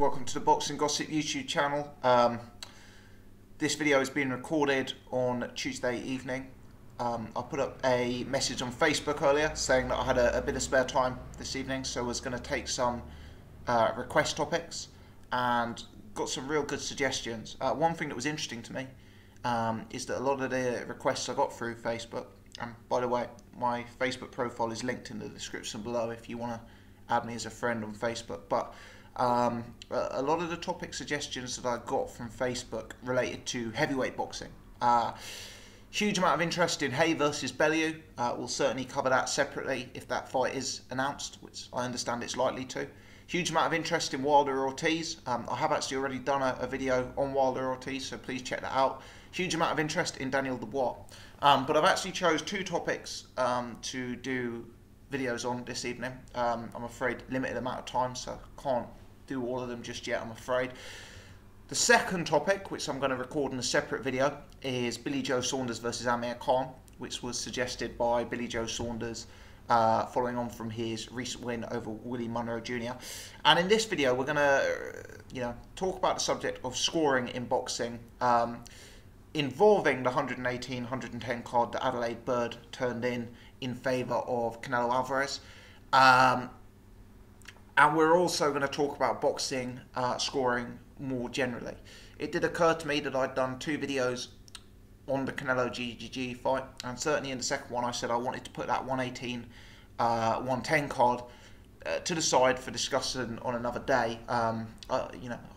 welcome to the Boxing Gossip YouTube channel. This video is being recorded on Tuesday evening. I put up a message on Facebook earlier saying that I had a bit of spare time this evening, so I was going to take some request topics and got some real good suggestions. One thing that was interesting to me is that a lot of the requests I got through Facebook, and by the way, my Facebook profile is linked in the description below if you want to add me as a friend on Facebook, but a lot of the topic suggestions that I got from Facebook related to heavyweight boxing. Huge amount of interest in Hay versus Bellew. We'll certainly cover that separately if that fight is announced, which I understand it's likely to. Huge amount of interest in Wilder Ortiz. I have actually already done a video on Wilder Ortiz, so please check that out. Huge amount of interest in Daniel Dubois. But I've actually chose two topics to do videos on this evening. I'm afraid limited amount of time, so I can't do all of them just yet, I'm afraid. The second topic, which I'm going to record in a separate video, is Billy Joe Saunders versus Amir Khan, which was suggested by Billy Joe Saunders following on from his recent win over Willie Monroe Jr. And in this video, we're going to talk about the subject of scoring in boxing, involving the 118-110 card that Adelaide Bird turned in favour of Canelo Alvarez. And we're also going to talk about boxing scoring more generally. It did occur to me that I'd done two videos on the Canelo GGG fight, and certainly in the second one I said I wanted to put that 118-110 card to the side for discussion on another day. I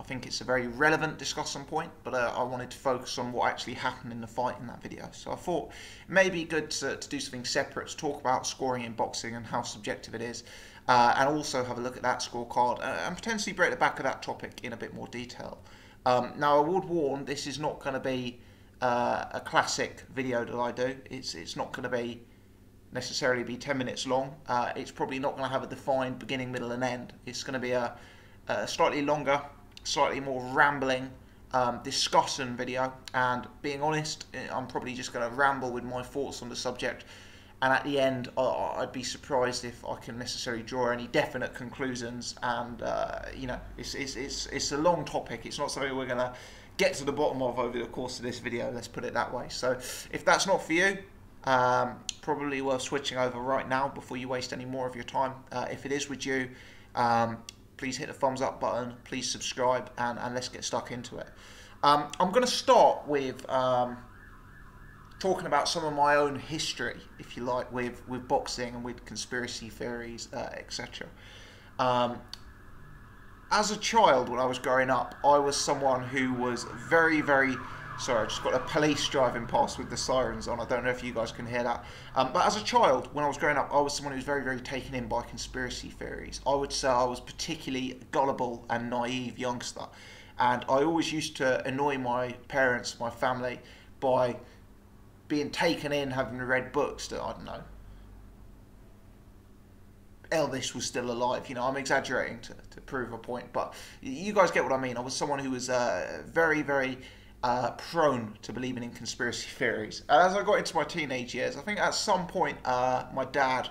think it's a very relevant discussion point, but I wanted to focus on what actually happened in the fight in that video. So I thought it may be good to do something separate to talk about scoring in boxing and how subjective it is, and also have a look at that scorecard and potentially break the back of that topic in a bit more detail. Now I would warn, this is not going to be a classic video that I do. It's not going to necessarily be 10 minutes long. It's probably not going to have a defined beginning, middle and end. It's going to be a slightly longer, slightly more rambling discussion video, and being honest, I'm probably just going to ramble with my thoughts on the subject, and at the end I'd be surprised if I can necessarily draw any definite conclusions. And it's a long topic. It's not something we're going to get to the bottom of over the course of this video, let's put it that way. So if that's not for you, probably worth switching over right now before you waste any more of your time. If it is with you, please hit the thumbs up button, please subscribe, and let's get stuck into it. I'm going to start with talking about some of my own history, if you like, with boxing and with conspiracy theories, etc. As a child, when I was growing up, I was someone who was very, very... Sorry, I just got a police driving past with the sirens on. I don't know if you guys can hear that. But as a child, when I was growing up, I was someone who was very, very taken in by conspiracy theories. I would say I was particularly gullible and naive youngster. And I always used to annoy my parents, my family, by being taken in, having read books that, I don't know, Elvis was still alive. I'm exaggerating to prove a point, but you guys get what I mean. I was someone who was very, very prone to believing in conspiracy theories. As I got into my teenage years, I think at some point my dad,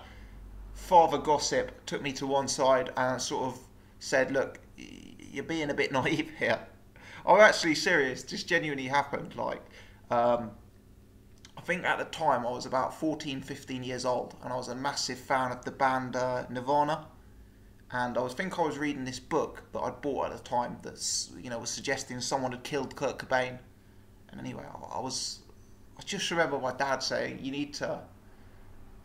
Father Gossip, took me to one side and sort of said, look, you're being a bit naive here. I'm actually serious. This genuinely happened. I think at the time I was about 14, 15 years old, and I was a massive fan of the band Nirvana. And I think I was reading this book that I'd bought at the time that was suggesting someone had killed Kurt Cobain. And anyway, I just remember my dad saying, you need to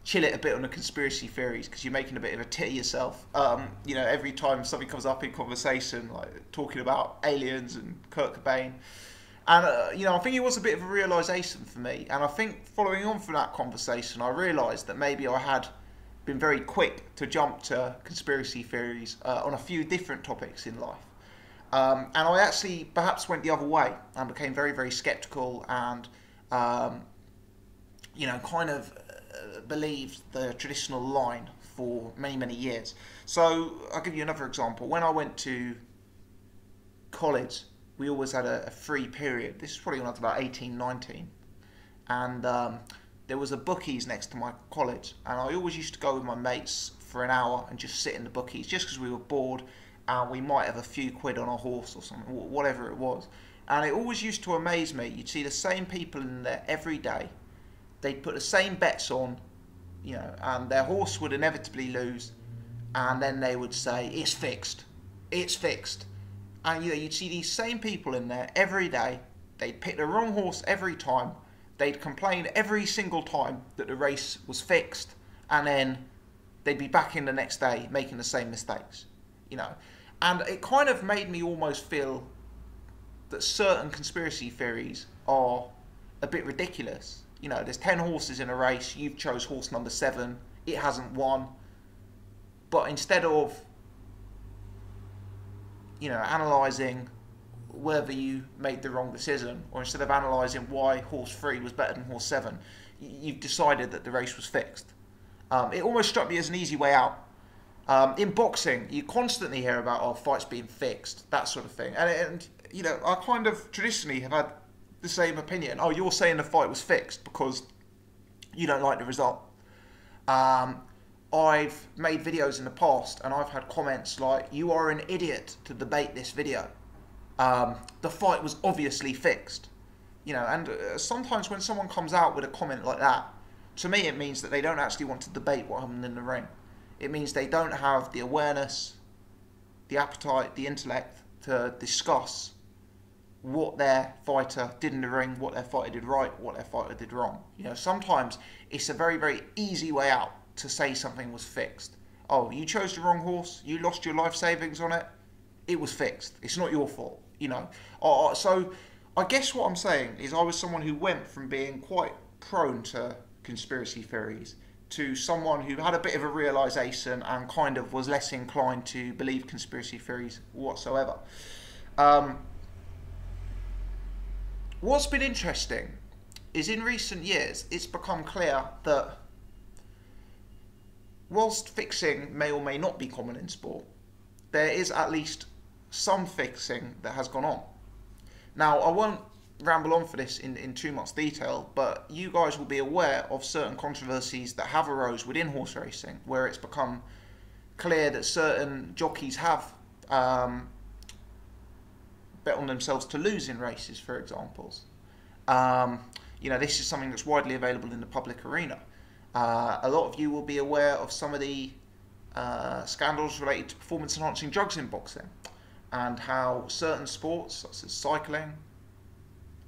chill it a bit on the conspiracy theories because you're making a bit of a tit of yourself. Every time something comes up in conversation, like talking about aliens and Kurt Cobain. And, I think it was a bit of a realisation for me. And I think following on from that conversation, I realised that maybe I had been very quick to jump to conspiracy theories on a few different topics in life. And I actually perhaps went the other way and became very, very sceptical and, kind of believed the traditional line for many, many years. So I'll give you another example. When I went to college, we always had a free period. This is probably when I was about 18, 19. And there was a bookies next to my college. And I always used to go with my mates for an hour and just sit in the bookies just because we were bored and we might have a few quid on a horse or something, whatever it was. And it always used to amaze me. You'd see the same people in there every day. They'd put the same bets on, you know, and their horse would inevitably lose. And then they would say, it's fixed. It's fixed. And, you know, you'd see these same people in there every day. They'd pick the wrong horse every time. They'd complain every single time that the race was fixed. And then they'd be back in the next day making the same mistakes, you know. And it kind of made me almost feel that certain conspiracy theories are a bit ridiculous. You know, there's 10 horses in a race, you've chose horse number 7, it hasn't won. But instead of, you know, analysing whether you made the wrong decision, or instead of analysing why horse 3 was better than horse 7, you've decided that the race was fixed. It almost struck me as an easy way out. In boxing, you constantly hear about, oh, fights being fixed, that sort of thing. And you know, I kind of traditionally have had the same opinion. Oh, you're saying the fight was fixed because you don't like the result. I've made videos in the past and I've had comments like, you are an idiot to debate this video. The fight was obviously fixed. You know, and sometimes when someone comes out with a comment like that, to me it means that they don't actually want to debate what happened in the ring. It means they don't have the awareness, the appetite, the intellect to discuss what their fighter did in the ring, what their fighter did right, what their fighter did wrong. You know, sometimes it's a very, very easy way out to say something was fixed. Oh, you chose the wrong horse, you lost your life savings on it, it was fixed. It's not your fault, you know. So I guess what I'm saying is I was someone who went from being quite prone to conspiracy theories to someone who had a bit of a realisation and kind of was less inclined to believe conspiracy theories whatsoever. What's been interesting is in recent years it's become clear that whilst fixing may or may not be common in sport, there is at least some fixing that has gone on. Now, I won't ramble on for this in too much detail, but you guys will be aware of certain controversies that have arose within horse racing, where it's become clear that certain jockeys have bet on themselves to lose in races, for examples. You know, this is something that's widely available in the public arena. A lot of you will be aware of some of the scandals related to performance-enhancing drugs in boxing, and how certain sports, such as cycling,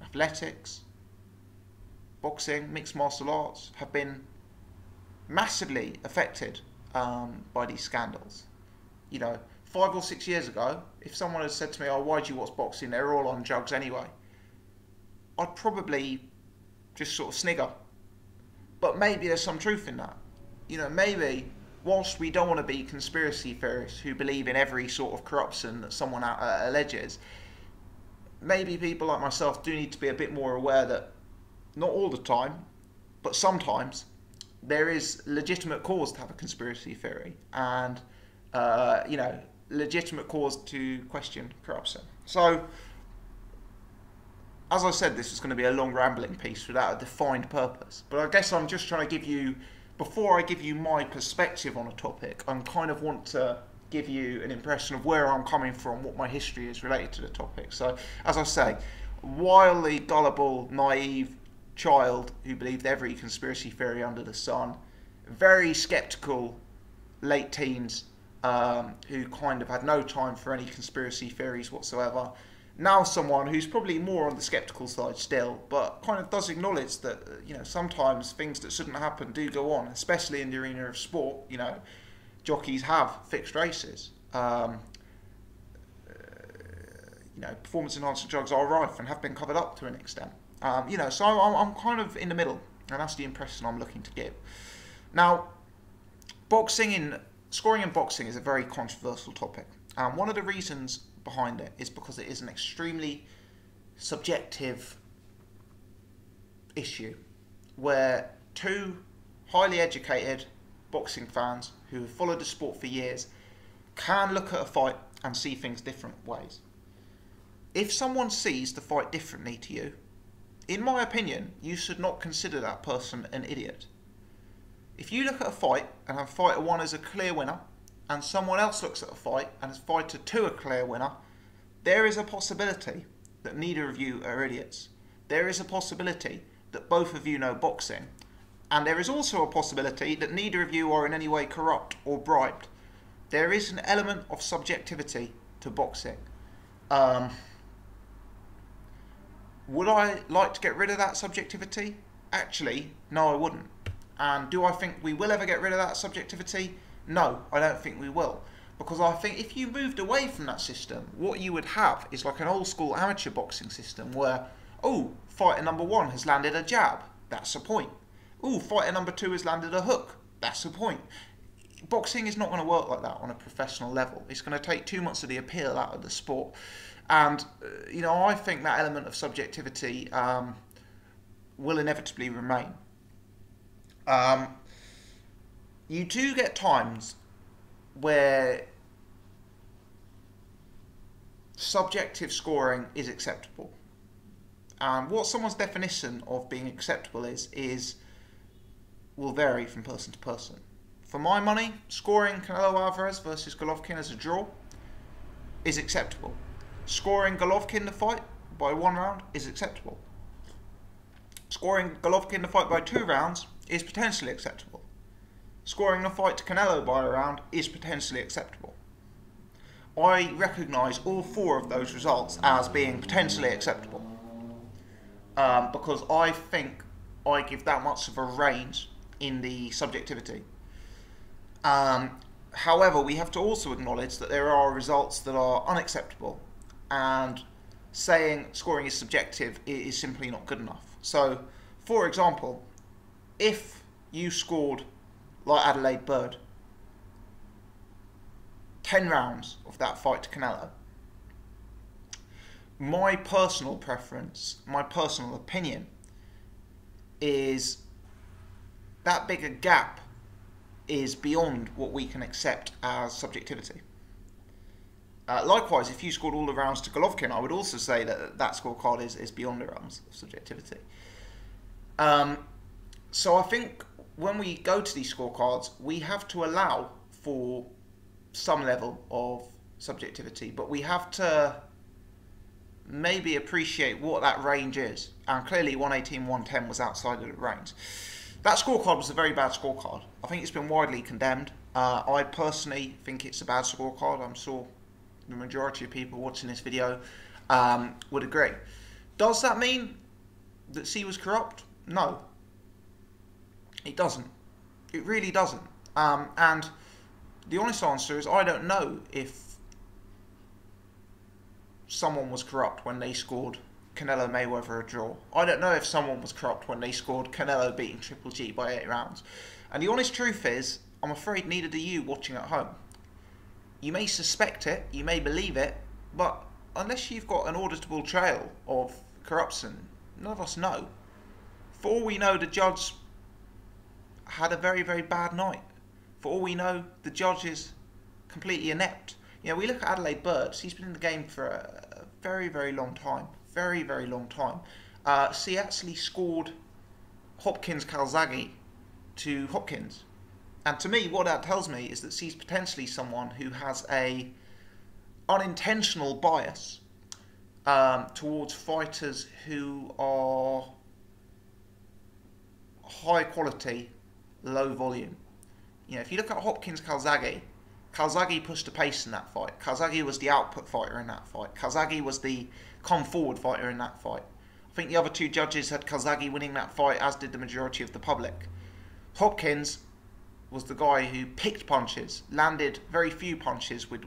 athletics, boxing, mixed martial arts, have been massively affected by these scandals. You know, 5 or 6 years ago, if someone had said to me, oh, why do you watch boxing? They're all on drugs anyway, I'd probably just sort of snigger. But maybe there's some truth in that. You know, maybe whilst we don't want to be conspiracy theorists who believe in every sort of corruption that someone alleges, maybe people like myself do need to be a bit more aware that not all the time, but sometimes, there is legitimate cause to have a conspiracy theory and, you know, legitimate cause to question corruption. So, as I said, this is going to be a long rambling piece without a defined purpose, but I guess I'm just trying to give you, before I give you my perspective on a topic, I kind of want to give you an impression of where I'm coming from, what my history is related to the topic. So, as I say, wildly gullible, naive child who believed every conspiracy theory under the sun, very sceptical late teens who kind of had no time for any conspiracy theories whatsoever. Now someone who's probably more on the sceptical side still, but kind of does acknowledge that, you know, sometimes things that shouldn't happen do go on, especially in the arena of sport. You know, jockeys have fixed races. You know, performance-enhancing drugs are rife and have been covered up to an extent. You know, so I'm kind of in the middle, and that's the impression I'm looking to give. Now, scoring in boxing is a very controversial topic, and one of the reasons behind it is because it is an extremely subjective issue, where two highly educated boxing fans who have followed the sport for years can look at a fight and see things different ways. If someone sees the fight differently to you, in my opinion, you should not consider that person an idiot. If you look at a fight and have fighter 1 as a clear winner and someone else looks at a fight and is fighter 2 a clear winner, there is a possibility that neither of you are idiots. There is a possibility that both of you know boxing, and there is also a possibility that neither of you are in any way corrupt or bribed. There is an element of subjectivity to boxing. Would I like to get rid of that subjectivity? Actually, no, I wouldn't. And do I think we will ever get rid of that subjectivity? No, I don't think we will. Because I think if you moved away from that system, what you would have is like an old school amateur boxing system where, oh, fighter number 1 has landed a jab, that's a point. Oh, fighter number 2 has landed a hook, that's a point. Boxing is not going to work like that on a professional level. It's going to take too much of the appeal out of the sport. And, you know, I think that element of subjectivity will inevitably remain. You do get times where subjective scoring is acceptable. What someone's definition of being acceptable is will vary from person to person. For my money, scoring Canelo Alvarez versus Golovkin as a draw is acceptable. Scoring Golovkin the fight by 1 round is acceptable. Scoring Golovkin the fight by 2 rounds is potentially acceptable. Scoring the fight to Canelo by a round is potentially acceptable. I recognise all 4 of those results as being potentially acceptable because I think I give that much of a range in the subjectivity. However, we have to also acknowledge that there are results that are unacceptable, and saying scoring is subjective is simply not good enough. So, for example, if you scored, like Adelaide Bird, 10 rounds of that fight to Canelo, my personal preference, my personal opinion, is that bigger gap is beyond what we can accept as subjectivity. Likewise, if you scored all the rounds to Golovkin, I would also say that that scorecard is beyond the realms of subjectivity. So I think when we go to these scorecards, we have to allow for some level of subjectivity, but we have to maybe appreciate what that range is. And clearly 118, 110 was outside of the range. That scorecard was a very bad scorecard. I think it's been widely condemned. I personally think it's a bad scorecard. I'm sure the majority of people watching this video would agree. Does that mean that C was corrupt? No. It doesn't. It really doesn't. And the honest answer is I don't know if someone was corrupt when they scored Canelo Mayweather a draw. I don't know if someone was corrupt when they scored Canelo beating Triple G by 8 rounds. And the honest truth is, I'm afraid neither do you watching at home. You may suspect it, you may believe it, but unless you've got an auditable trail of corruption, none of us know. For all we know, the judge had a very, very bad night. For all we know, the judge is completely inept. You know, we look at Adelaide Bird. He's been in the game for a very, very long time. Very, very long time. She actually scored Hopkins Calzaghe to Hopkins. And to me, what that tells me is that she's potentially someone who has a unintentional bias towards fighters who are high quality, low volume. You know, if you look at Hopkins Calzaghe, Calzaghe pushed the pace in that fight. Calzaghe was the output fighter in that fight. Calzaghe was the come forward fighter in that fight. I think the other 2 judges had Calzaghe winning that fight, as did the majority of the public. Hopkins was the guy who picked punches, landed very few punches with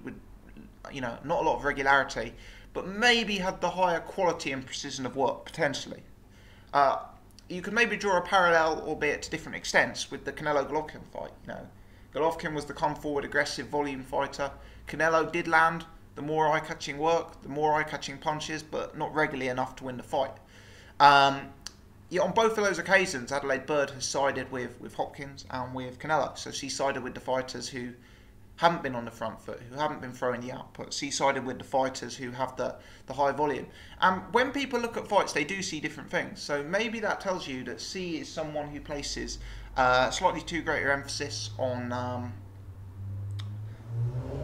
you know, not a lot of regularity, but maybe had the higher quality and precision of work, potentially. You could maybe draw a parallel, albeit to different extents, with the Canelo-Golovkin fight. You know, Golovkin was the come-forward, aggressive, volume fighter. Canelo did land the more eye-catching work, the more eye-catching punches, but not regularly enough to win the fight. Yeah, on both of those occasions, Adelaide Bird has sided with Hopkins and with Canelo. So she sided with the fighters who haven't been on the front foot, who haven't been throwing the output. She sided with the fighters who have the high volume. And when people look at fights, they do see different things. So maybe that tells you that C is someone who places slightly too greater emphasis on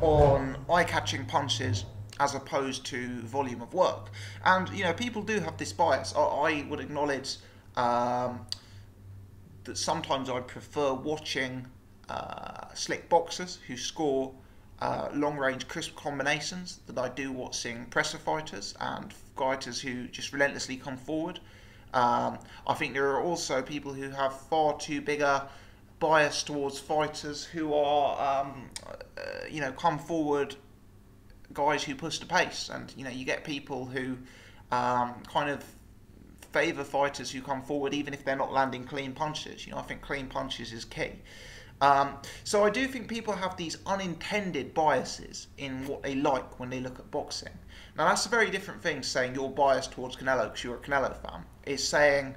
on eye-catching punches as opposed to volume of work. And you know, people do have this bias. I would acknowledge that sometimes I prefer watching slick boxers who score long-range crisp combinations than I do watching presser fighters and fighters who just relentlessly come forward. I think there are also people who have far too big a bias towards fighters who are, you know, come forward guys who push the pace, and you know, you get people who kind of favour fighters who come forward even if they're not landing clean punches. You know, I think clean punches is key. So I do think people have these unintended biases in what they like when they look at boxing. Now that's a very different thing, saying you're biased towards Canelo because you're a Canelo fan. It's saying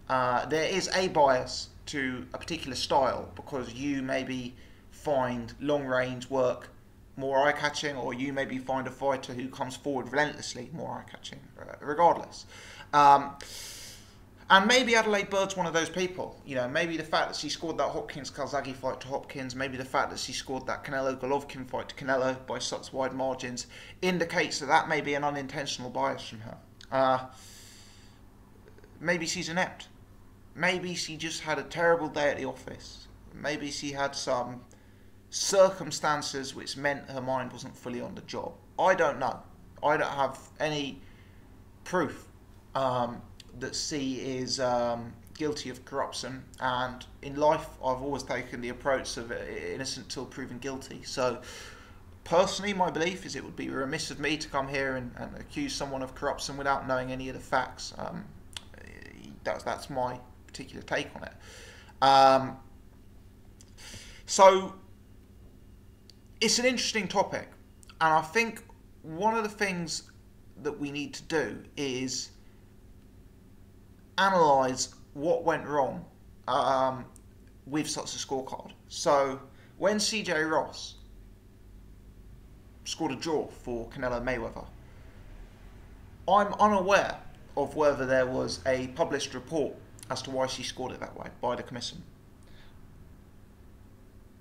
there is a bias to a particular style because you maybe find long range work more eye-catching, or you maybe find a fighter who comes forward relentlessly more eye-catching, regardless. And maybe Adelaide Bird's one of those people. You know, maybe the fact that she scored that Hopkins-Calzaghe fight to Hopkins, maybe the fact that she scored that Canelo-Golovkin fight to Canelo by such wide margins indicates that that may be an unintentional bias from her. Maybe she's inept. Maybe she just had a terrible day at the office. Maybe she had some circumstances which meant her mind wasn't fully on the job. I don't know. I don't have any proof that C is guilty of corruption, and in life I've always taken the approach of innocent till proven guilty. So personally, my belief is it would be remiss of me to come here and accuse someone of corruption without knowing any of the facts. That's my particular take on it. So it's an interesting topic, and I think one of the things that we need to do is analyse what went wrong with such a scorecard. So when CJ Ross scored a draw for Canelo Mayweather, I'm unaware of whether there was a published report as to why she scored it that way by the commission.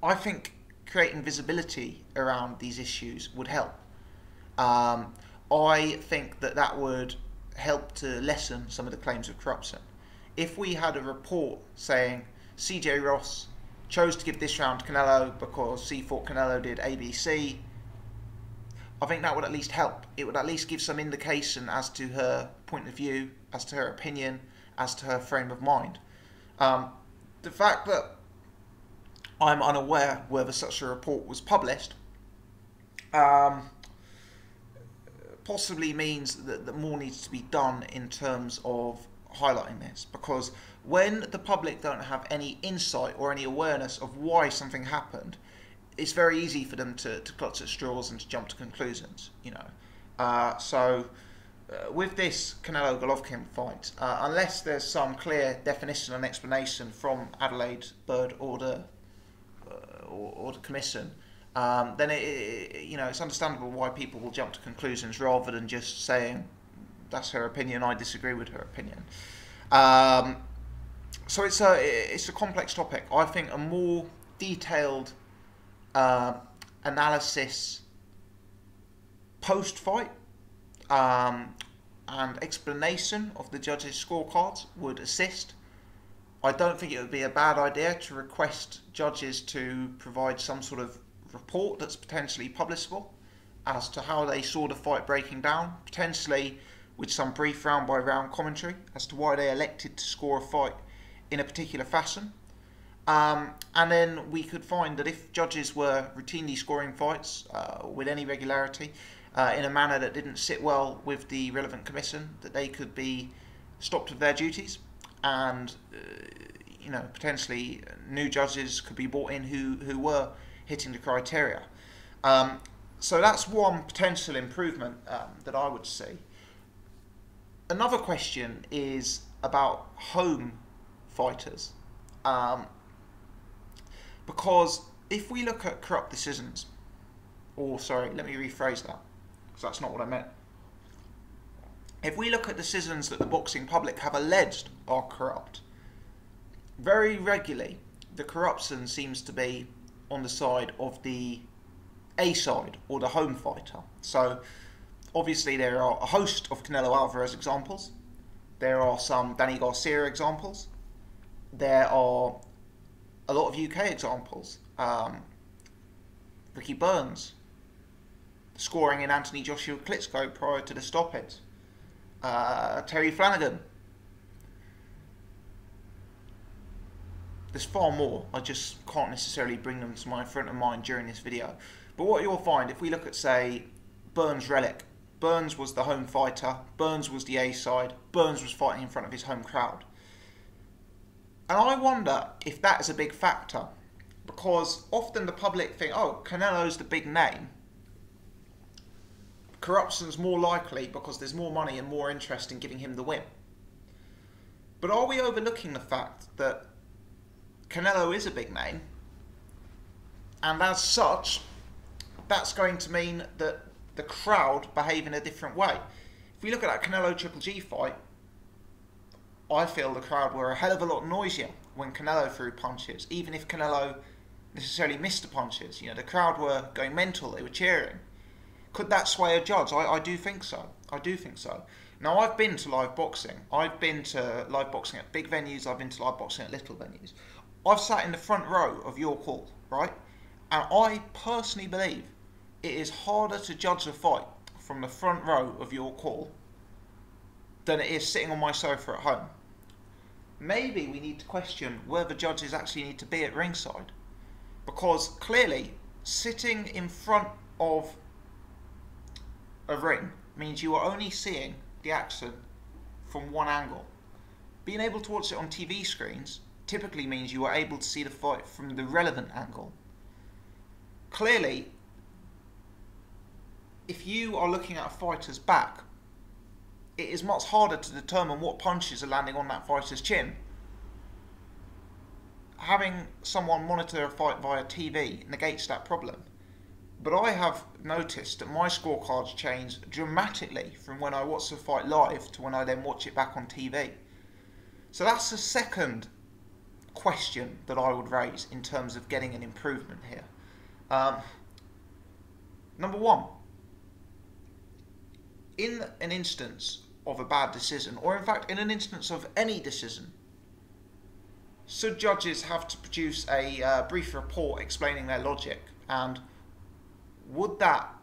I think creating visibility around these issues would help. I think that that would help to lessen some of the claims of corruption. If we had a report saying CJ Ross chose to give this round to Canelo because she thought Canelo did ABC, I think that would at least help. It would at least give some indication as to her point of view, as to her opinion, as to her frame of mind. The fact that I'm unaware whether such a report was published possibly means that more needs to be done in terms of highlighting this, because when the public don't have any insight or any awareness of why something happened, it's very easy for them to clutch at straws and to jump to conclusions, you know. With this Canelo Golovkin fight, unless there's some clear definition and explanation from Adelaide Bird or the commission, then you know, it's understandable why people will jump to conclusions rather than just saying that's her opinion, I disagree with her opinion. So it's a complex topic. I think a more detailed analysis post-fight and explanation of the judges' scorecards would assist. I don't think it would be a bad idea to request judges to provide some sort of report that's potentially publishable as to how they saw the fight breaking down, potentially with some brief round-by-round commentary as to why they elected to score a fight in a particular fashion. And then we could find that if judges were routinely scoring fights with any regularity in a manner that didn't sit well with the relevant commission, that they could be stopped of their duties, and you know, potentially new judges could be brought in who were hitting the criteria. So that's one potential improvement that I would see. Another question is about home fighters, because if we look at corrupt decisions, or sorry, let me rephrase that, because that's not what I meant. If we look at decisions that the boxing public have alleged are corrupt, very regularly the corruption seems to be on the side of the A side or the home fighter. So obviously there are a host of Canelo Alvarez examples. There are some Danny Garcia examples. There are a lot of UK examples. Ricky Burns scoring in Anthony Joshua Klitschko prior to the stoppage. Terry Flanagan. There's far more. I just can't necessarily bring them to my front of mind during this video. But what you'll find, if we look at, say, Burns Relic. Burns was the home fighter. Burns was the A side. Burns was fighting in front of his home crowd. And I wonder if that is a big factor. Because often the public think, oh, Canelo's the big name. Corruption's more likely because there's more money and more interest in giving him the win. But are we overlooking the fact that Canelo is a big name, and as such, that's going to mean that the crowd behave in a different way? If we look at that Canelo Triple G fight, I feel the crowd were a hell of a lot noisier when Canelo threw punches, even if Canelo necessarily missed the punches. You know, the crowd were going mental, they were cheering. Could that sway a judge? I do think so. I do think so. Now, I've been to live boxing. I've been to live boxing at big venues. I've been to live boxing at little venues. I've sat in the front row of your call, right? And I personally believe it is harder to judge a fight from the front row of your call than it is sitting on my sofa at home. Maybe we need to question whether judges actually need to be at ringside. Because clearly, sitting in front of a ring means you are only seeing the action from one angle. Being able to watch it on TV screens typically means you are able to see the fight from the relevant angle. Clearly, if you are looking at a fighter's back, it is much harder to determine what punches are landing on that fighter's chin. Having someone monitor a fight via TV negates that problem. But I have noticed that my scorecards change dramatically from when I watch the fight live to when I then watch it back on TV. So that's the second question that I would raise in terms of getting an improvement here. Number one, in an instance of a bad decision, or in fact in an instance of any decision, should judges have to produce a brief report explaining their logic? And would that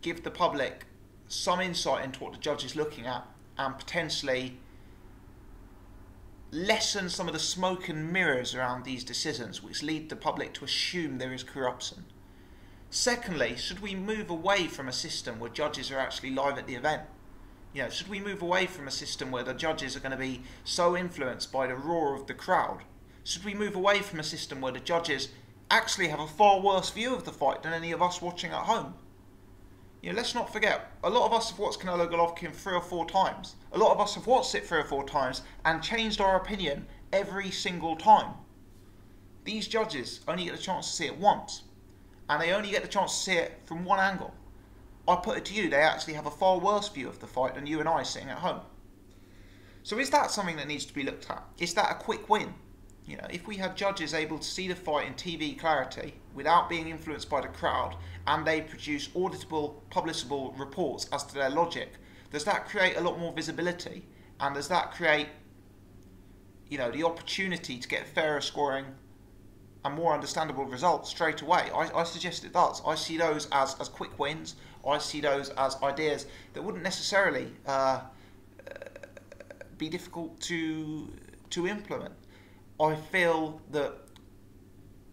give the public some insight into what the judge is looking at and potentially lessen some of the smoke and mirrors around these decisions which lead the public to assume there is corruption? Secondly, should we move away from a system where judges are actually live at the event? You know, should we move away from a system where the judges are going to be so influenced by the roar of the crowd? Should we move away from a system where the judges actually have a far worse view of the fight than any of us watching at home? You know, let's not forget, a lot of us have watched Canelo Golovkin 3 or 4 times. A lot of us have watched it 3 or 4 times and changed our opinion every single time. These judges only get the chance to see it once, and they only get the chance to see it from one angle. I put it to you, they actually have a far worse view of the fight than you and I sitting at home. So is that something that needs to be looked at? Is that a quick win? You know, if we had judges able to see the fight in TV clarity without being influenced by the crowd, and they produce auditable, publishable reports as to their logic, does that create a lot more visibility? And does that create, you know, the opportunity to get fairer scoring and more understandable results straight away? I suggest it does. I see those as quick wins. I see those as ideas that wouldn't necessarily be difficult to implement. I feel that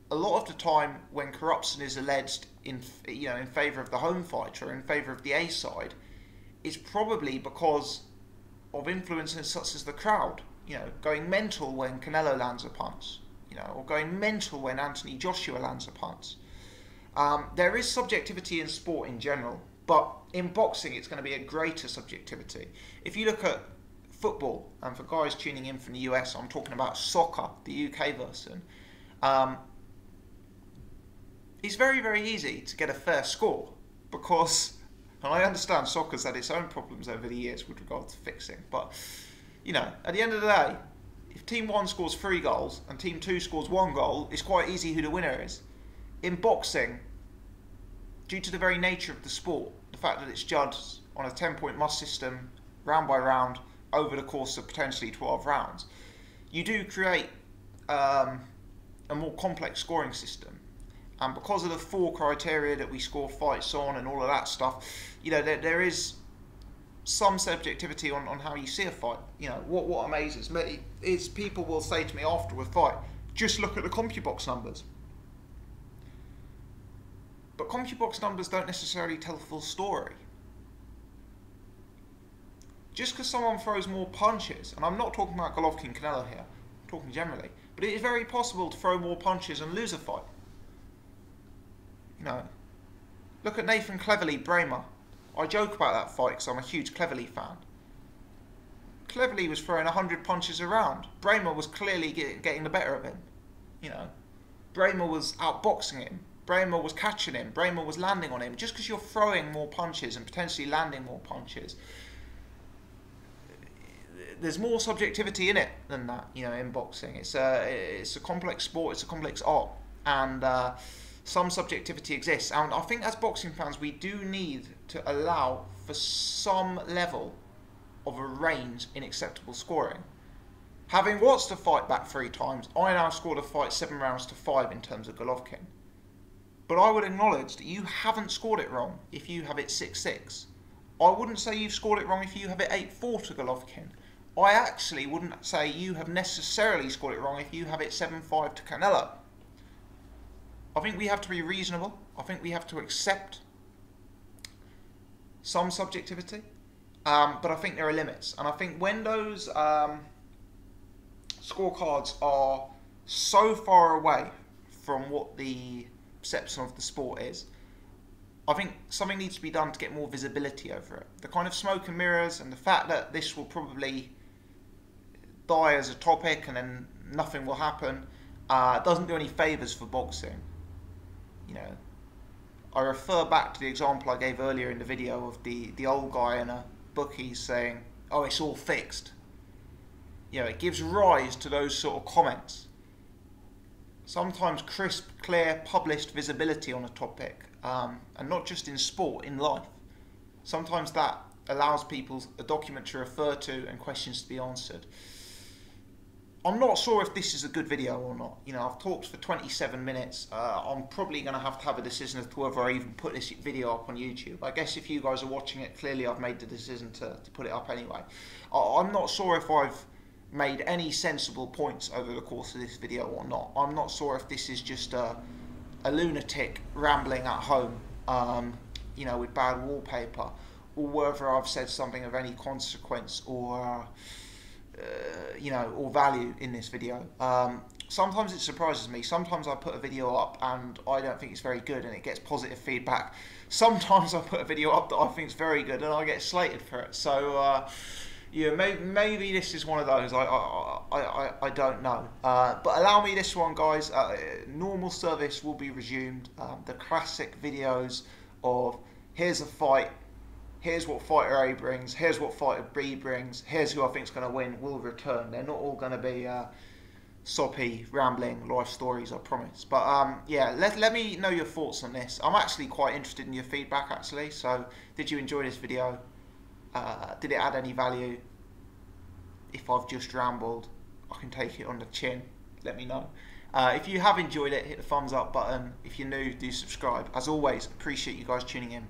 a lot of the time when corruption is alleged in favour of the home fighter or in favour of the A side, it's probably because of influences such as the crowd, you know, going mental when Canelo lands a punch, you know, or going mental when Anthony Joshua lands a punch. There is subjectivity in sport in general, but in boxing it's going to be a greater subjectivity. If you look at football, and for guys tuning in from the US, I'm talking about soccer, the UK version, it's very, very easy to get a fair score because, and I understand soccer's had its own problems over the years with regard to fixing, but, you know, at the end of the day, if Team 1 scores 3 goals and Team 2 scores 1 goal, it's quite easy who the winner is. In boxing, due to the very nature of the sport, the fact that it's judged on a 10-point must system, round by round, over the course of potentially 12 rounds, you do create a more complex scoring system. And because of the 4 criteria that we score fights on and all of that stuff, you know, there is some subjectivity on how you see a fight. You know, what amazes me is people will say to me after a fight, just look at the CompuBox numbers. But CompuBox numbers don't necessarily tell the full story. Just because someone throws more punches, and I'm not talking about Golovkin Canelo here, I'm talking generally, but it is very possible to throw more punches and lose a fight. You know, look at Nathan Cleverly Bramer. I joke about that fight because I'm a huge Cleverly fan. Cleverly was throwing 100 punches around. Bramer was clearly getting the better of him. You know, Bramer was outboxing him. Bramer was catching him. Bramer was landing on him. Just because you're throwing more punches and potentially landing more punches, there's more subjectivity in it than that. You know, in boxing, it's a complex sport. It's a complex art, and some subjectivity exists. And I think as boxing fans, we do need to allow for some level of a range in acceptable scoring. Having watched the fight back 3 times, I now scored a fight 7 rounds to 5 in terms of Golovkin. But I would acknowledge that you haven't scored it wrong if you have it 6-6. I wouldn't say you've scored it wrong if you have it 8-4 to Golovkin. I actually wouldn't say you have necessarily scored it wrong if you have it 7-5 to Canelo. I think we have to be reasonable. I think we have to accept some subjectivity. But I think there are limits. And I think when those scorecards are so far away from what the perception of the sport is, I think something needs to be done to get more visibility over it. The kind of smoke and mirrors and the fact that this will probably die as a topic and then nothing will happen doesn't do any favours for boxing. You know, I refer back to the example I gave earlier in the video of the old guy in a bookie saying, "Oh, it's all fixed." You know, it gives rise to those sort of comments. Sometimes crisp, clear, published visibility on a topic, and not just in sport, in life. Sometimes that allows people a document to refer to and questions to be answered. I'm not sure if this is a good video or not. You know, I've talked for 27 minutes. I'm probably going to have a decision as to whether I even put this video up on YouTube. I guess if you guys are watching it, clearly I've made the decision to put it up anyway. I'm not sure if I've made any sensible points over the course of this video or not. I'm not sure if this is just a lunatic rambling at home, you know, with bad wallpaper, or whether I've said something of any consequence or you know, or value in this video. Sometimes it surprises me. Sometimes I put a video up and I don't think it's very good and it gets positive feedback. Sometimes I put a video up that I think is very good and I get slated for it. So yeah, maybe this is one of those. I don't know. But allow me this one, guys. Normal service will be resumed. The classic videos of here's a fight, here's what fighter A brings, here's what fighter B brings, here's who I think is going to win, will return. They're not all going to be soppy, rambling life stories, I promise. But yeah, let me know your thoughts on this. I'm actually quite interested in your feedback, actually. So, did you enjoy this video? Did it add any value? If I've just rambled, I can take it on the chin. Let me know. If you have enjoyed it, hit the thumbs up button. If you're new, do subscribe. As always, appreciate you guys tuning in.